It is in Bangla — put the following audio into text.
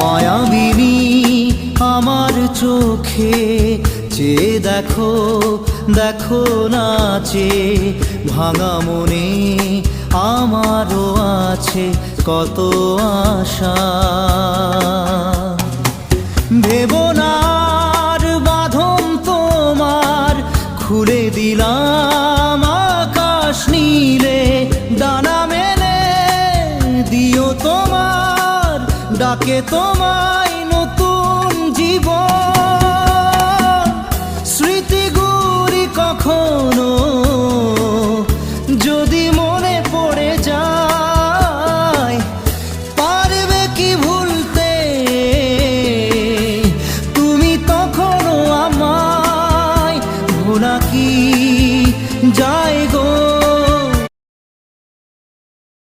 মায়াবিনী আমার চোখে চেয়ে দেখো, দেখো নাচে ভাঙা মনে আমারও আছে কত আশা। ভেবো না আর বাঁধন তোমার, খুলে দিলাম আকাশ নীলে, ডানা মেলে দিও তোমার ডাকে তোমায় নতুন জীবন। স্মৃতিগুলি কখনো যদি মনে